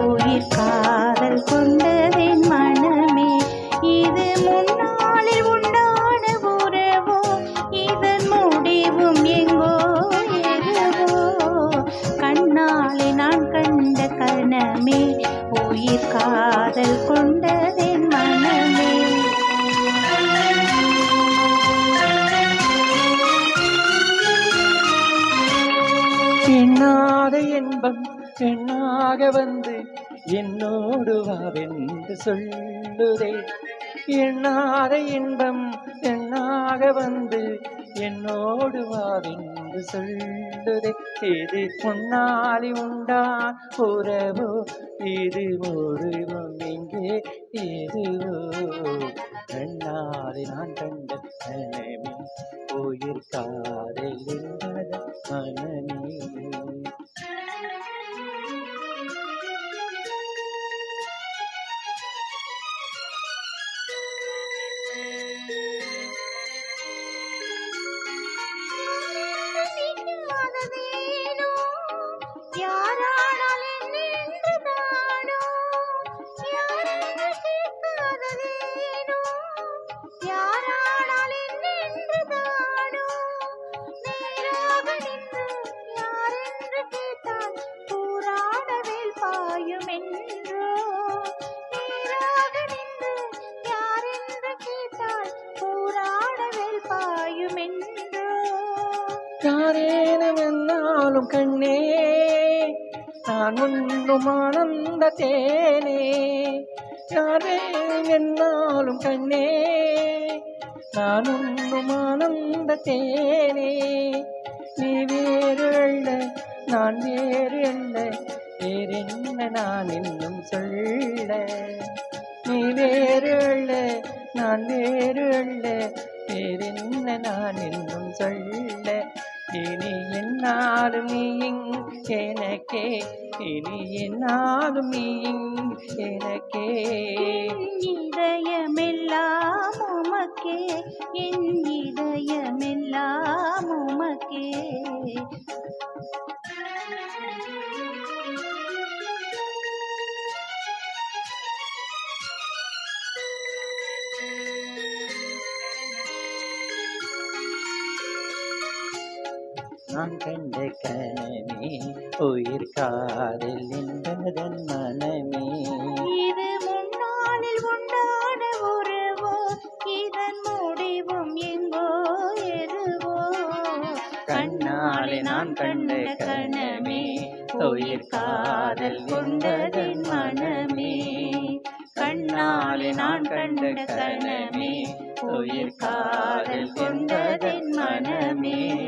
உயிர் காதல் கொண்டதென் மனமே. இது முன்னாளில் உண்டான உறவோ, இதன் முடிவும் எங்கோ எதுவோ. கண்ணாலே நான் கண்ட கனமே, உயிர் காதல் கொண்டதென் மனமே. எண்ணாத இன்பம் பெண்ணாக வந்து என்னோடு வாவென்று சொல்லுதே. எண்ணாத இன்பம் பெண்ணாக வந்து என்னோடு வாவென்று சொல்லுதே. இது முன்னாளி உண்டான் உறவோ, இது உருவம் எங்கே எதுவோ. கண்ணாலே நான் கண்ட கனமே, உயிர் காதல் என்பத மனமே. யாரேனும் என்னாலும் கண்ணே, நான் உண்ணும் ஆனந்த தேனே. யாரேனும் என்னாலும் கண்ணே, நான் உண்ணும் ஆனந்த தேனே. நீ வேறு அல்ல, நான் வேறு அல்ல, வேறென்ன நான் இன்னும் சொல்ல. நீ வேறு அல்ல, நான் வேறு அல்ல, வேறென்ன நான் இன்னும் சொல்ல. இனி என்னாலும் நீ எனக்கே, இனி என்னாலும் நீ எனக்கே. இதயமெல்லாம் உமக்கே, என் இதயமெல்லாம் உமக்கே. நான் கண்ட கனமே, உயிர் காதல் என்பதன் மனமே. இது முன்னாளில் உண்டான உறவோ, இதன் முடிவும் எங்கோ எதுவோ. கண்ணாலே நான் கண்ட கனமே, உயிர் காதல் கொண்டதென் மனமே. கண்ணாலே நான் கண்ட கனமே, உயிர் காதல் கொண்டதென் மனமே.